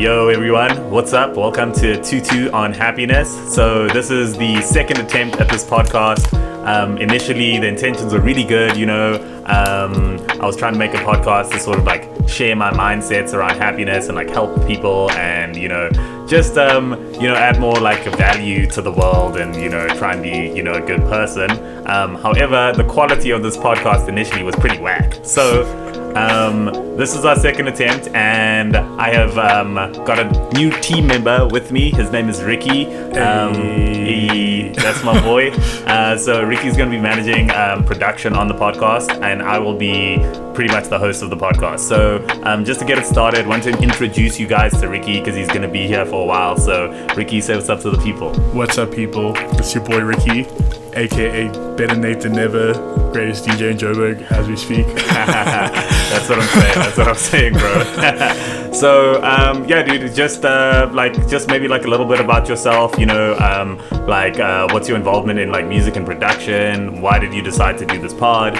Yo everyone, what's up? Welcome to Tutu on Happiness. So this is the second attempt at this podcast. Initially the intentions were really good, I was trying to make a podcast to sort of like share my mindsets around happiness and like help people and just add more like value to the world and try and be a good person. However, the quality of this podcast initially was pretty whack. So this is our second attempt, and I have got a new team member with me. His name is Ricky. That's my boy. So Ricky's going to be managing production on the podcast, and I will be pretty much the host of the podcast. So just to get it started, I want to introduce you guys to Ricky because he's going to be here for a while. So Ricky, say what's up to the people. What's up, people? It's your boy Ricky, aka Better Nate Than Never, greatest DJ in Joburg as we speak. That's what I'm saying, bro. So dude, just maybe like a little bit about yourself, what's your involvement in like music and production? Why did you decide to do this pod?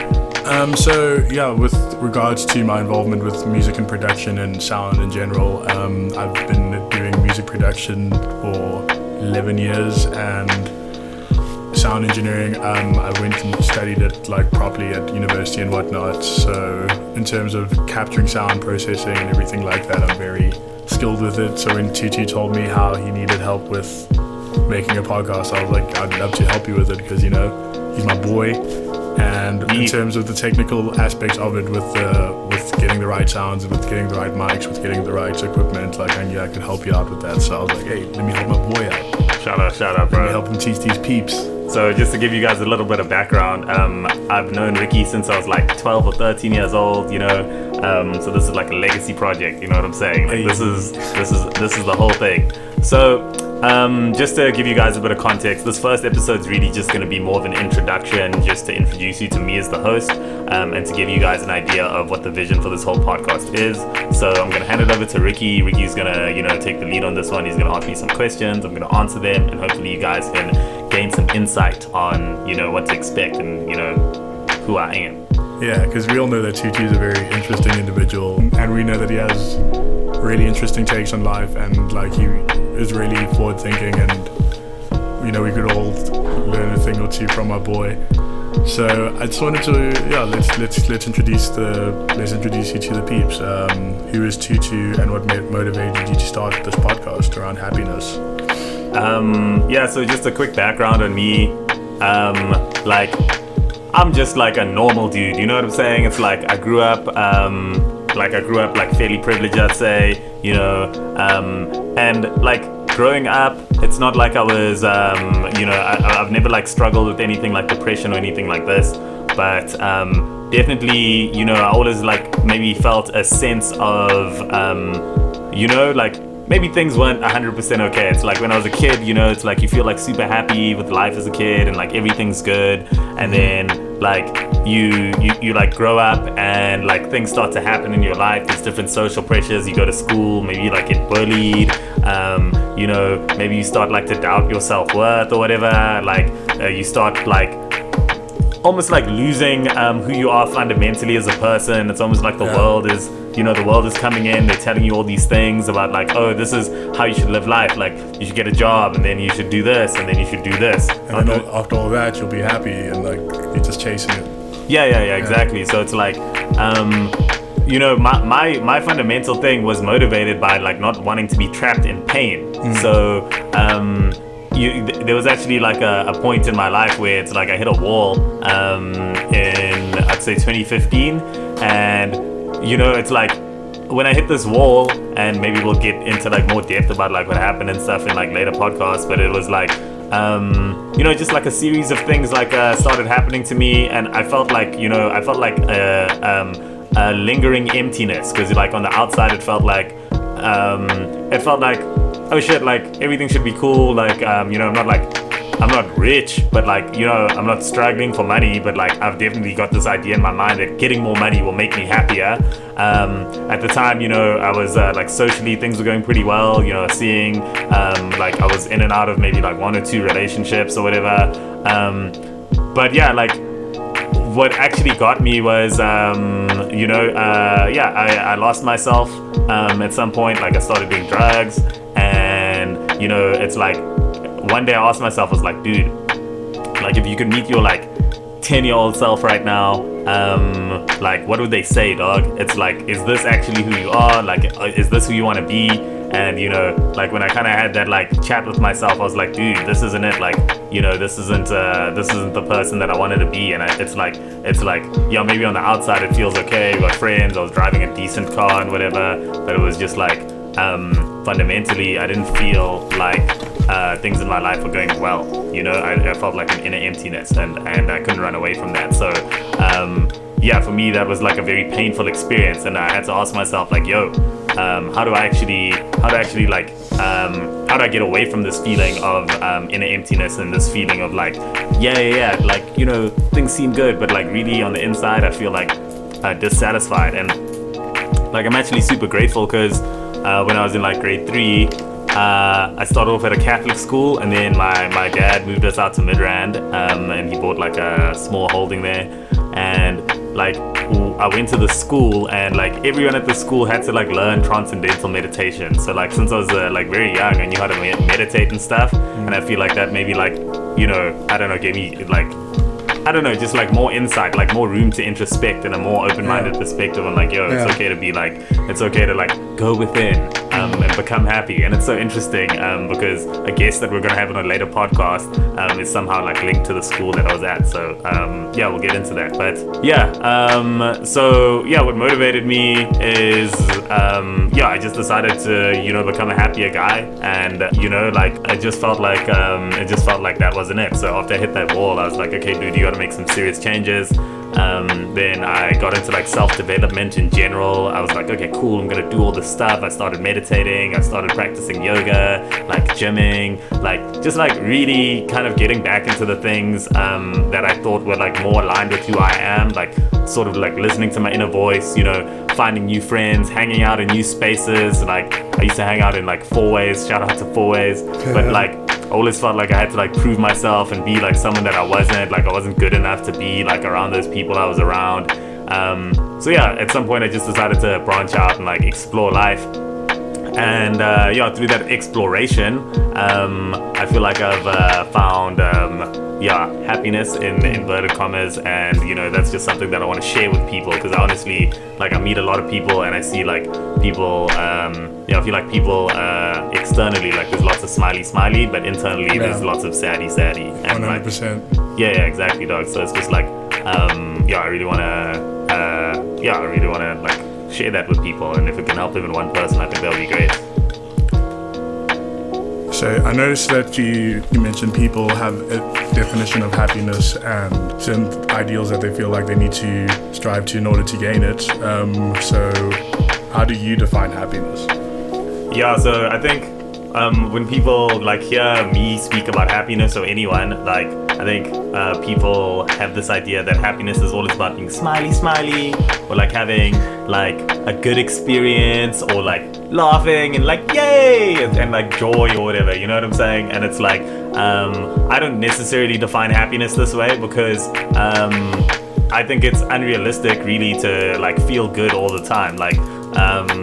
With regards to my involvement with music and production and sound in general, I've been doing music production for 11 years and sound engineering. I went and studied it like properly at university and whatnot. So in terms of capturing sound processing and everything like that, I'm very skilled with it. So when Tutu told me how he needed help with making a podcast, I was like, I'd love to help you with it because he's my boy. And in terms of the technical aspects of it, with getting the right sounds, with getting the right mics, with getting the right equipment, like I knew I could help you out with that. So I was like, hey, let me help my boy out. Shout out, bro. Let me help him teach these peeps. So just to give you guys a little bit of background, I've known Ricky since I was like 12 or 13 years old, so this is like a legacy project, you know what I'm saying? Like this is the whole thing. So just to give you guys a bit of context, this first episode is really just going to be more of an introduction, just to introduce you to me as the host, and to give you guys an idea of what the vision for this whole podcast is. So I'm going to hand it over to Ricky. Ricky's going to, take the lead on this one. He's going to ask me some questions. I'm going to answer them, and hopefully you guys can gain some insight on, what to expect and, who I am. Yeah, because we all know that Tutu is a very interesting individual, and we know that he has really interesting takes on life, and like he is really forward thinking, and we could all learn a thing or two from our boy. So I just wanted to let's introduce you to the peeps. Who is Tutu, and what motivated you to start this podcast around happiness? So just a quick background on me. I'm just like a normal dude, you know what I'm saying? It's like I grew up like fairly privileged, I'd say, and like growing up, it's not like I was, I've never like struggled with anything like depression or anything like this, but definitely, I always like maybe felt a sense of, maybe things weren't 100% okay. It's like when I was a kid, it's like you feel like super happy with life as a kid and like everything's good, and then like you like grow up and like things start to happen in your life. There's different social pressures. You go to school, maybe you like get bullied, maybe you start like to doubt your self-worth or whatever. Like you start like almost like losing who you are fundamentally as a person. It's almost like the world is coming in, they're telling you all these things about like, oh, this is how you should live life, like you should get a job, and then you should do this, and then you should do this, and then after all that you'll be happy, and like you're just chasing it. Yeah, exactly. So it's like my fundamental thing was motivated by like not wanting to be trapped in pain. So there was actually like a point in my life where it's like I hit a wall in I'd say 2015, and it's like when I hit this wall, and maybe we'll get into like more depth about like what happened and stuff in like later podcasts, but it was like just like a series of things like started happening to me, and I felt like a lingering emptiness, because like on the outside it felt like oh shit, like everything should be cool, like I'm not rich, but like I'm not struggling for money, but like I've definitely got this idea in my mind that getting more money will make me happier. At the time, I was like socially things were going pretty well, seeing like I was in and out of maybe like 1 or 2 relationships or whatever, but yeah, like what actually got me was, I lost myself at some point. Like I started doing drugs, and it's like one day I asked myself, I was like, dude, like if you could meet your like 10-year-old self right now, like what would they say, dog? It's like, is this actually who you are? Like, is this who you want to be? And like when I kind of had that like chat with myself, I was like, dude, this isn't it. Like, this isn't the person that I wanted to be. And it's like, yeah, maybe on the outside it feels okay. We got friends. I was driving a decent car and whatever, but it was just like, fundamentally, I didn't feel like things in my life were going well. I felt like an inner emptiness, and I couldn't run away from that. So, for me, that was like a very painful experience, and I had to ask myself, like, yo, how do I get away from this feeling of inner emptiness and this feeling of like, like, things seem good, but like really on the inside, I feel like dissatisfied. And like, I'm actually super grateful because when I was in like grade 3, I started off at a Catholic school, and then my dad moved us out to Midrand, and he bought like a small holding there, and like I went to the school, and like everyone at the school had to like learn transcendental meditation. So like since I was like very young, I knew how to meditate and stuff, and I feel like that maybe like I don't know, gave me like, I don't know, just like more insight, like more room to introspect and a more open-minded perspective on like, yo, it's okay to be like, it's okay to like go within and become happy. And it's so interesting because a guest that we're going to have on a later podcast is somehow like linked to the school that I was at. So we'll get into that. But what motivated me is I just decided to become a happier guy, and like I just felt like that wasn't it. So after I hit that wall, I was like, okay, dude, you got to make some serious changes. Then I got into like self-development in general. I was like, okay, cool, I'm gonna do all this stuff. I started meditating, I started practicing yoga, like gymming, like just like really kind of getting back into the things that I thought were like more aligned with who I am, like sort of like listening to my inner voice, finding new friends, hanging out in new spaces. Like I used to hang out in like 4Ways, shout out to 4Ways, but like I always felt like I had to like prove myself and be like someone that I wasn't good enough to be like around those people I was around. At some point I just decided to branch out and like explore life. And through that exploration, I feel like I've found happiness in inverted commas, and that's just something that I want to share with people, because I honestly, like, I meet a lot of people and I see like people, I feel like people externally, like there's lots of smiley, but internally there's lots of saddy, and 100%. Like, yeah, exactly, dog. So it's just like, I really want to like share that with people, and if it can help even one person, I think that would be great. So I noticed that you mentioned people have a definition of happiness and certain ideals that they feel like they need to strive to in order to gain it. So how do you define happiness? Yeah, so I think when people like hear me speak about happiness, or anyone, like I think people have this idea that happiness is always about being smiley, or like having like a good experience, or like laughing and like yay and like joy or whatever, you know what I'm saying? And it's like I don't necessarily define happiness this way, because I think it's unrealistic really to like feel good all the time. Like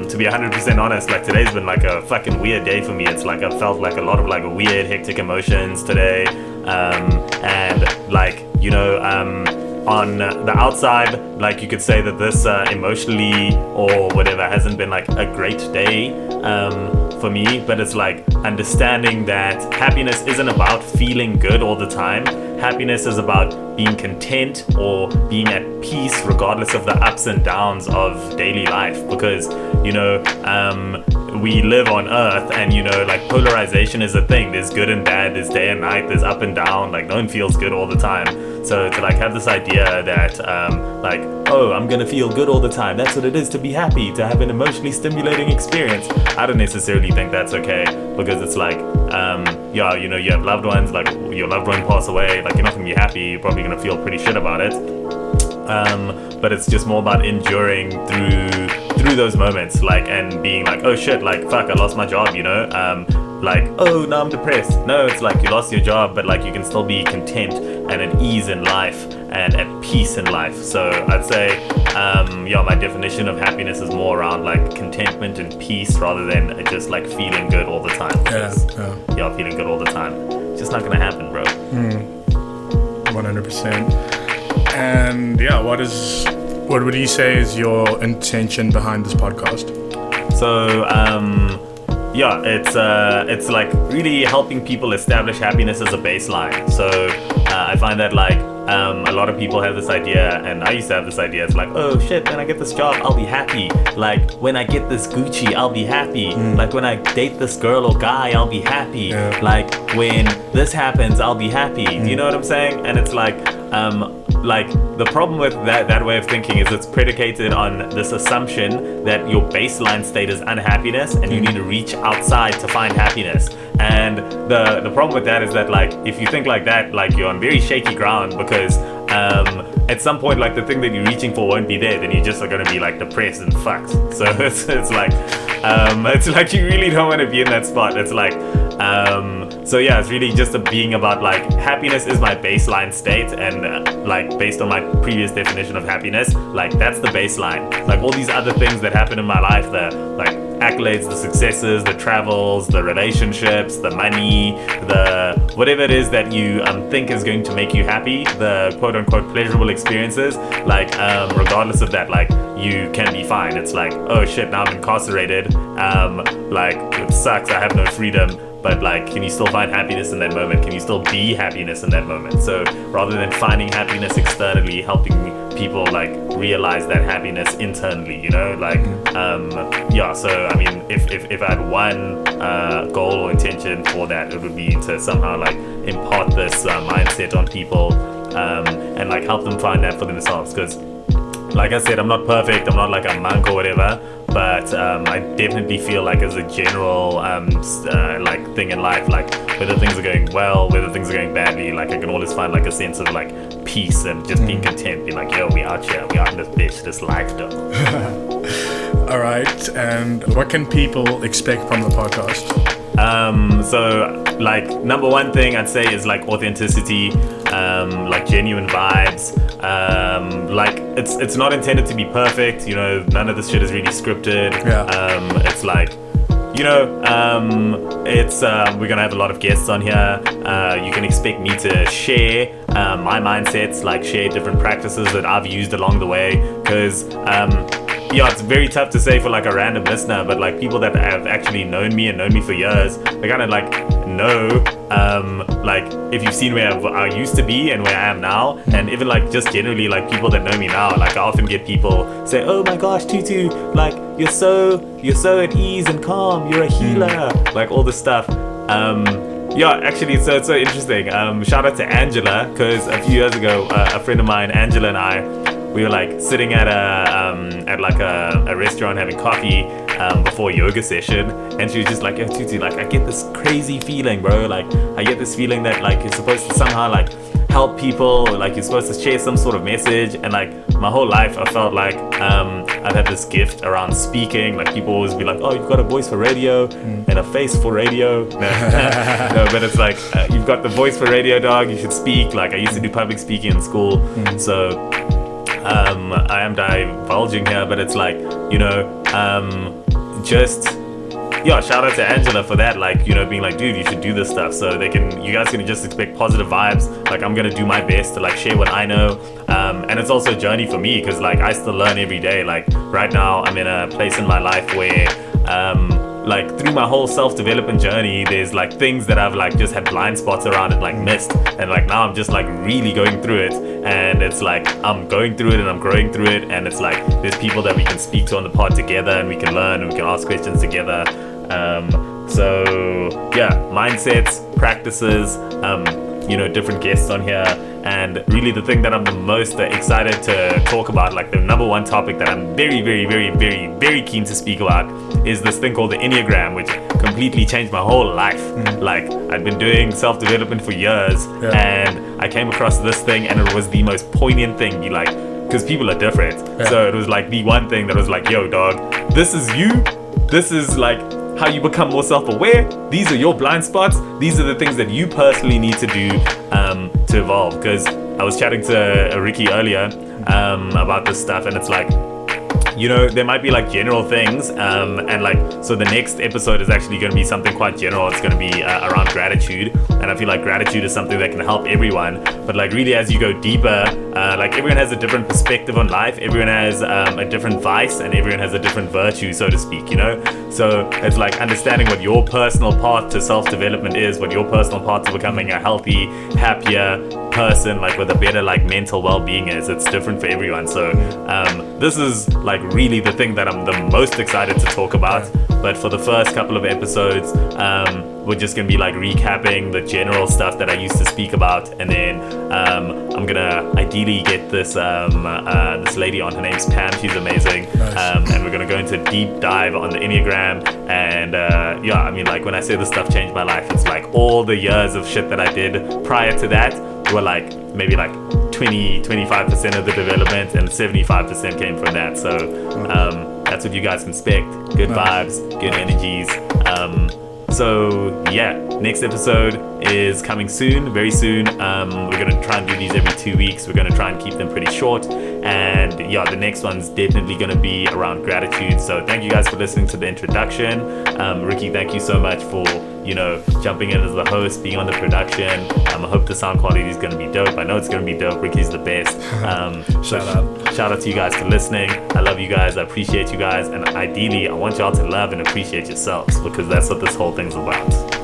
to be 100% honest, like today's been like a fucking weird day for me. It's like I felt like a lot of like weird hectic emotions today, and like on the outside, like you could say that this emotionally or whatever hasn't been like a great day for me, but it's like understanding that happiness isn't about feeling good all the time. Happiness is about being content or being at peace regardless of the ups and downs of daily life, because we live on earth, and like polarization is a thing. There's good and bad, there's day and night, there's up and down. Like no one feels good all the time. So to like have this idea that like, oh, I'm gonna feel good all the time, that's what it is to be happy, to have an emotionally stimulating experience, I don't necessarily think that's okay, because it's like you have loved ones, like your loved one pass away, like you're not gonna be happy, you're probably gonna feel pretty shit about it, but it's just more about enduring through those moments, like, and being like, oh shit, like fuck, I lost my job, like, oh, now I'm depressed. No, it's like you lost your job, but like you can still be content and at ease in life, and at peace in life. So I'd say, my definition of happiness is more around like contentment and peace rather than just like feeling good all the time. Feeling good all the time. It's just not gonna happen, bro. 100%. And what would you say is your intention behind this podcast? So, it's like really helping people establish happiness as a baseline. So I find that like a lot of people have this idea, and I used to have this idea. It's like, oh shit, when I get this job, I'll be happy. Like when I get this Gucci, I'll be happy. Like when I date this girl or guy, I'll be happy. Like when this happens, I'll be happy. Do you know what I'm saying? And it's like the problem with that way of thinking is it's predicated on this assumption that your baseline state is unhappiness and you need to reach outside to find happiness. And the problem with that is that like if you think like that, like you're on very shaky ground, because at some point like the thing that you're reaching for won't be there, then you just are going to be like depressed and fucked. So it's like you really don't want to be in that spot. It's like it's really just being about like happiness is my baseline state, and like based on my previous definition of happiness, like that's the baseline. Like all these other things that happen in my life, the like accolades, the successes, the travels, the relationships, the money, the whatever it is that you think is going to make you happy, the quote unquote pleasurable experiences, like regardless of that, like you can be fine. It's like, oh shit, now I'm incarcerated, like it sucks, I have no freedom. But like, can you still find happiness in that moment? Can you still be happiness in that moment? So rather than finding happiness externally, helping people like realize that happiness internally, you know, like so I mean, if I had one goal or intention for that, it would be to somehow like impart this mindset on people and like help them find that for themselves. Because like I said, I'm not perfect, I'm not like a monk or whatever, but I definitely feel like as a general like thing in life, like whether things are going well, whether things are going badly, like I can always find like a sense of like peace and just being content, being like, yo, we out here, we out in this bitch, this life though. All right, and what can people expect from the podcast? So like number one thing I'd say is like authenticity, like genuine vibes. Like it's not intended to be perfect, you know, none of this shit is really scripted. It's like, you know, we're gonna have a lot of guests on here. You can expect me to share my mindsets, like share different practices that I've used along the way, because it's very tough to say for like a random listener, but like people that have actually known me and known me for years, they kind of like know, like if you've seen where I used to be and where I am now, and even like just generally like people that know me now, like I often get people say, oh my gosh, Tutu, like you're so at ease and calm, you're a healer, like all this stuff. Actually, it's so interesting. Shout out to Angela, because a few years ago, a friend of mine, Angela, and I, we were like sitting at a restaurant having coffee before a yoga session, and she was just like, yo, Tutu, like I get this crazy feeling, bro. Like I get this feeling that like you're supposed to somehow like help people, like you're supposed to share some sort of message. And like my whole life I felt like I've had this gift around speaking. Like people always be like, oh, you've got a voice for radio and a face for radio. No, but it's like you've got the voice for radio, dog, you should speak. Like I used to do public speaking in school, so I am divulging here, but it's like, you know, shout out to Angela for that, like, you know, being like, dude, you should do this stuff. So you guys can just expect positive vibes. Like I'm gonna do my best to like share what I know, and it's also a journey for me, because like I still learn every day. Like right now I'm in a place in my life where like through my whole self-development journey, there's like things that I've like just had blind spots around and like missed, and like now I'm just like really going through it, and it's like I'm going through it and I'm growing through it, and it's like there's people that we can speak to on the pod together, and we can learn and we can ask questions together. Mindsets, practices, you know, different guests on here. And really the thing that I'm the most excited to talk about, like the number one topic that I'm very, very, very, very, very keen to speak about, is this thing called the Enneagram, which completely changed my whole life. Like I'd been doing self-development for years, and I came across this thing, and it was the most poignant thing. You like, because people are different. So it was like the one thing that was like, yo dog, this is you, this is like how you become more self-aware. These are your blind spots. These are the things that you personally need to do to evolve. Because I was chatting to Ricky earlier about this stuff, and it's like, you know, there might be like general things, and like, so the next episode is actually going to be something quite general. It's going to be around gratitude, and I feel like gratitude is something that can help everyone. But like, really, as you go deeper, like, everyone has a different perspective on life. Everyone has a different vice, and everyone has a different virtue, so to speak, you know. So it's like understanding what your personal path to self-development is, what your personal path to becoming a healthy, happier person, like with a better like mental well-being is. It's different for everyone. So this is like really the thing that I'm the most excited to talk about. But for the first couple of episodes, we're just gonna be like recapping the general stuff that I used to speak about, and then I'm gonna ideally get this this lady on. Her name's Pam. She's amazing. Nice. And we're gonna go into a deep dive on the Enneagram. And yeah, I mean, like, when I say this stuff changed my life, it's like all the years of shit that I did prior to that were like maybe like 25% of the development, and 75% came from that. So that's what you guys can expect. Good vibes, good energies. So yeah, next episode is coming soon, very soon. We're gonna try and do these every 2 weeks. We're gonna try and keep them pretty short. And yeah, the next one's definitely gonna be around gratitude. So thank you guys for listening to the introduction. Ricky, thank you so much for, you know, jumping in as the host, being on the production. I hope the sound quality is gonna be dope. I know it's gonna be dope. Ricky's the best. Shout out to you guys for listening. I love you guys. I appreciate you guys. And ideally, I want y'all to love and appreciate yourselves, because that's what this whole thing's about.